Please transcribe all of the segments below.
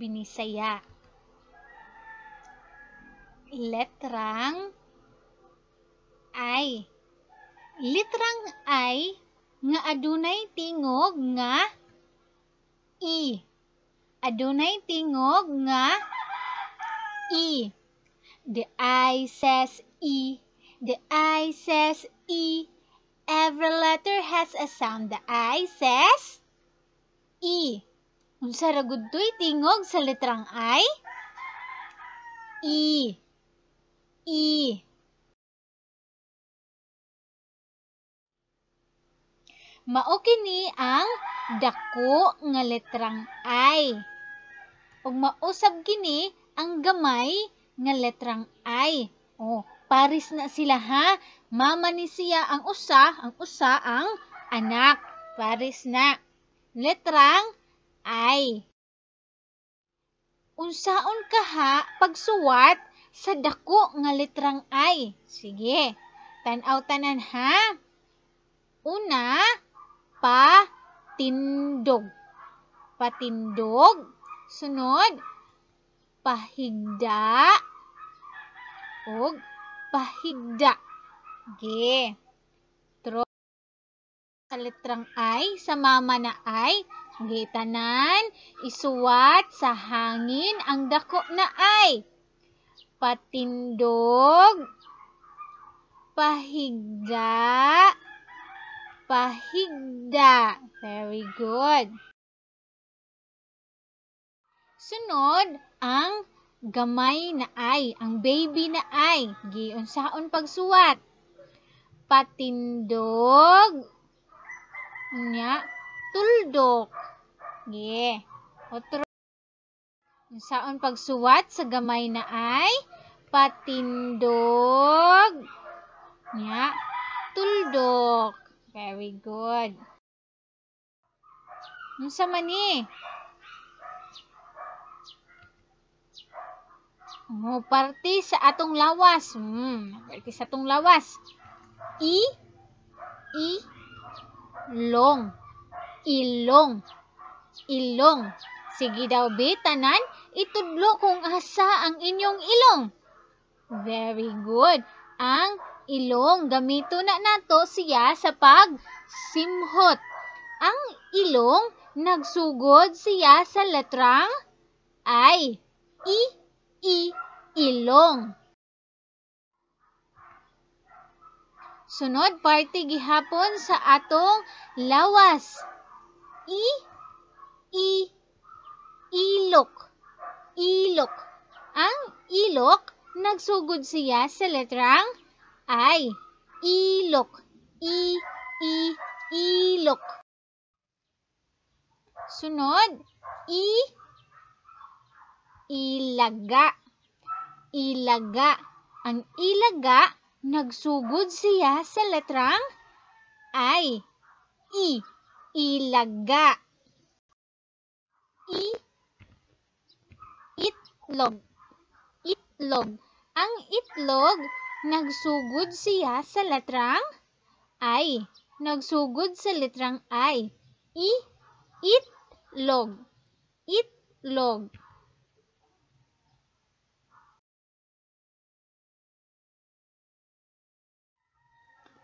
binisaya. Letrang I. Letrang I nga adunay tingog nga I. Adunay tingog nga E. The I says E. The I says E. Every letter has a sound. The I says E. Unsa ra gud toy tingog sa letrang I? E. E. Mao kini ang dako nga letrang I. Ug mausab kini ang gamay nga letrang I. Oh, paris na sila ha. Mama ni siya ang usa ang anak. Paris na. Letrang I. Unsaon kaha pagsuwat sa dako nga letrang I? Sige, tan-aw tanan ha. Una, patindog. Patindog. Sunod, pahigda. Og pahigda. Okay. Tro sa letrang I, sa mama na I. Okay, tanan, isuwat sa hangin ang dako na I. Patindog, pahigda, pahigda. Very good. Sunod, ang gamay na I, ang baby na I. Unsaon pagsuwat? Patindog, nya, tuldok. Otro. Unsaon pagsuwat sa gamay na I? Patindog, nya, tuldok. Very good. Unsa man ni? Parte sa atong lawas. Parte sa atong lawas. Ilong. Ilong. Ilong. Sige daw, be, tanan, itudlo kung asa ang inyong ilong. Very good. Ang ilong, gamito na nato siya sa pagsimhot. Ang ilong, nagsugod siya sa letrang I. Ilong. Sunod, parte gihapon sa atong lawas. Ilok. Ilok. Ang ilok, nagsugod siya sa letrang I. Ilok. Ilok. Sunod, ilaga. Ilaga. Ang ilaga, nagsugod siya sa letrang I. Ilaga. Itlog. Itlog. Ang itlog, nagsugod siya sa letrang I. Nagsugod sa letrang I. Itlog. Itlog.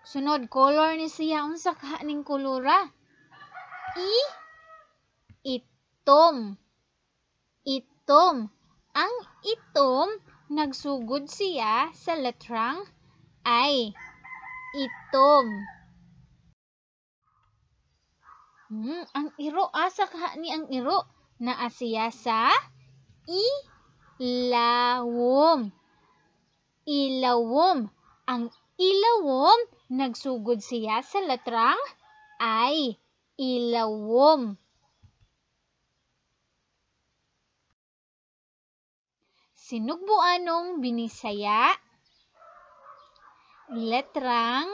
Sunod, color ni siya. Unsa ka ning kolora? Itom. Itom. Ang itom, nagsugod siya sa letrang I. Itom. Ang iro, asa ka ni ang iro? Naa siya sa ilawom. Ilawom. Ang ilawom, nagsugod siya sa letrang I. Ilawom. Sinugbuanong binisaya. Letrang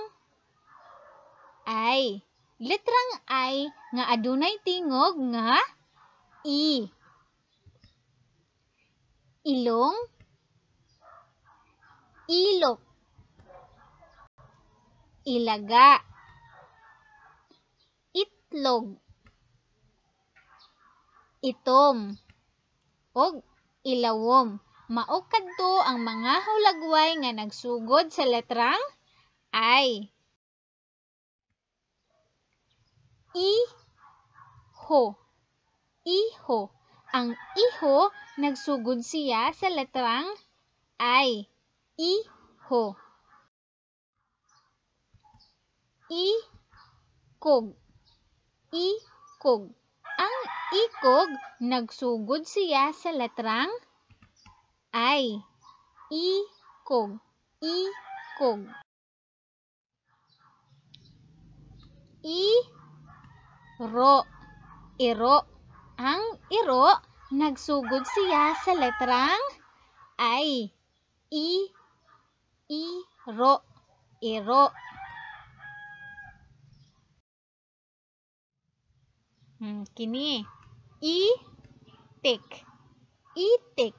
I. Letrang I nga adunay tingog nga I. Ilong. Ilok. Ilaga. Itlog. Itom. og ilawom. Mao kadto ang mga hulagway nga nagsugod sa letrang I. Iho. Iho. Ang iho nagsugod siya sa letrang I. Iho. Ikog. Ikog. Ang ikog nagsugod siya sa letrang I. Ikog. Ikog. Iro. Iro. Ang iro nagsugod siya sa letrang I. Iro. Iro. Kini. Itik. Itik.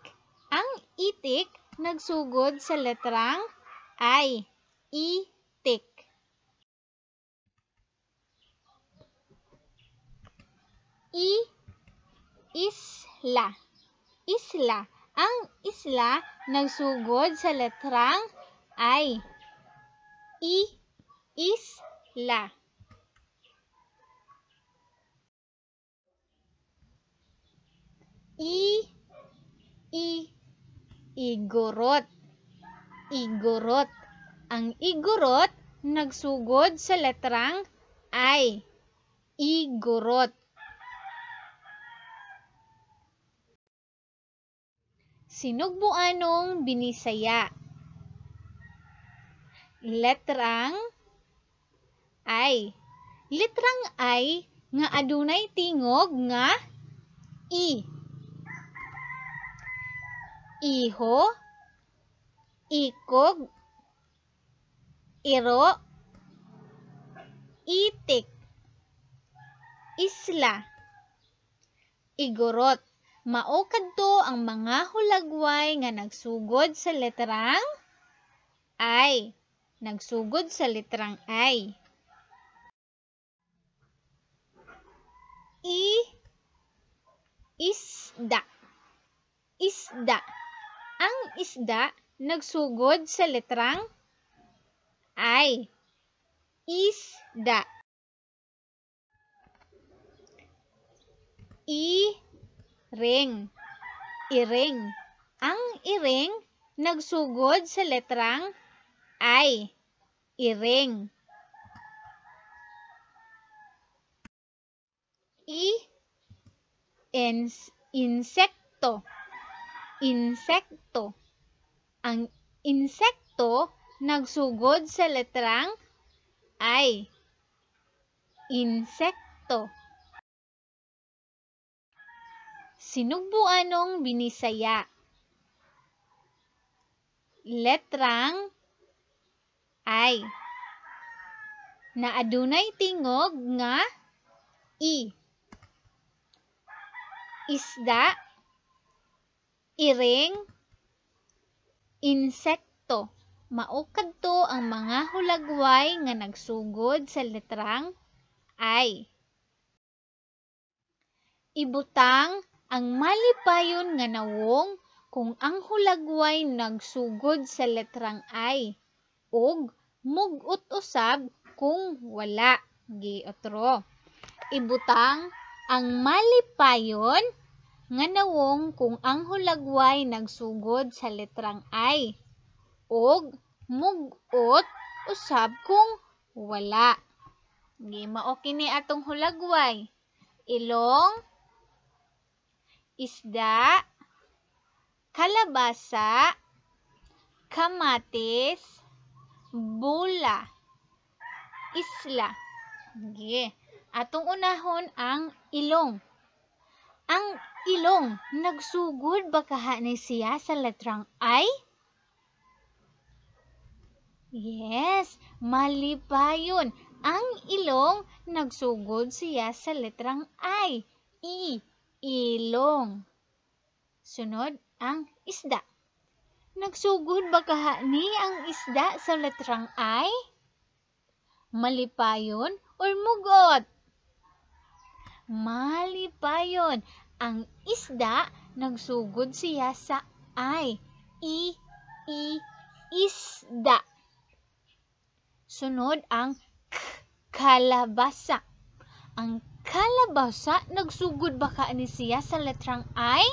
Ang itik nagsugod sa letrang I. Itik. Isla. Isla. Ang isla nagsugod sa letrang I. Isla. Igorot. Igorot. Ang igorot nagsugod sa letrang I. Igorot. Sinugbuanong binisaya. Letrang I. Letrang I nga adunay tingog nga I. Iho, ikog, iro, itik, isla, igorot. Mao kadto ang mga hulagway nga nagsugod sa letrang I. Nagsugod sa letrang I. Isda. Isda. Ang isda nagsugod sa letrang I. Isda. Iring. Iring. Ang iring nagsugod sa letrang I. Iring. Insekto. Insekto. Ang insekto nagsugod sa letrang I. Insekto. Sinugbuanong binisaya. Letrang I. Na adunay tingog nga I. Isda, iring, insekto. Mao kadto ang mga hulagway nga nagsugod sa letrang I. Ibutang ang malipayon nga nawong kung ang hulagway nagsugod sa letrang I ug mugot usab kung wala. Giotro. Ibutang ang malipayon nga nawong kung ang hulagway nagsugod sa letrang I ug mugot usab kung wala. Mao kini atong hulagway. Ilong, isda, kalabasa, kamatis, bula, isla. Atong unahon ang ilong. Ang ilong nagsugod ba kahanay siya sa letrang I? Yes, malipayon. Ang ilong nagsugod siya sa letrang I. Ilong. Sunod ang isda. Nagsugod ba kahani ang isda sa letrang I? Malipayon or mugot? Malipayon. Ang isda, nagsugod siya sa ay. Isda. Sunod ang kalabasa. Ang kalabasa, nagsugod ba ni siya sa letrang I?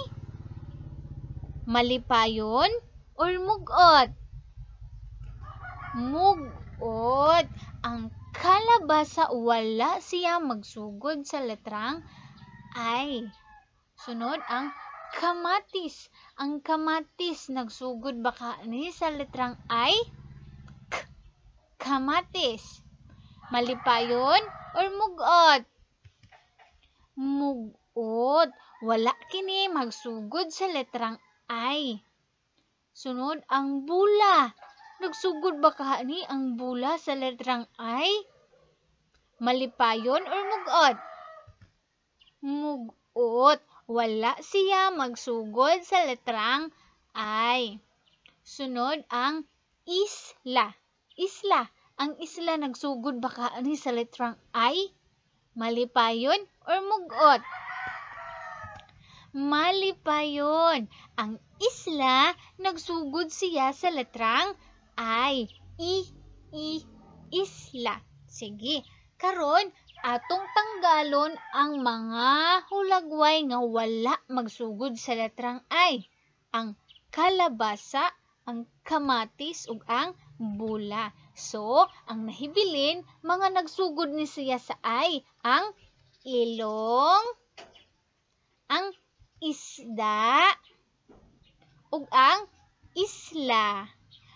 Malipayon or mugot? Mugot. Ang kalabasa, wala siya magsugod sa letrang I. Sunod ang kamatis. Ang kamatis, nagsugod ba ni sa letrang I? Kamatis. Malipayon or mugot? Mugot. Wala kini magsugod sa letrang I. Sunod ang bula. Nagsugod ba ni ang bula sa letrang I? Malipayon or mugot? Mugot. Wala siya magsugod sa letrang I. Sunod ang isla. Isla. Ang isla, nagsugod ba ni sa letrang I? Malipayon or mugot? Malipayon. Ang isla, nagsugod siya sa letrang I. Isla. Sige. Karon, atong tanggalon ang mga hulagway nga wala magsugod sa letrang I. Ang kalabasa, ang kamatis, ug ang bula. So, ang nahibilin, mga nagsugod ni siya sa I. Ang ilong, ang isda, ug ang isla.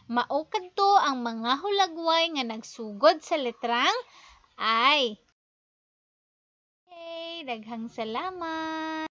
Mao kadto ang mga hulagway nga nagsugod sa letrang I. Okay, daghang salamat.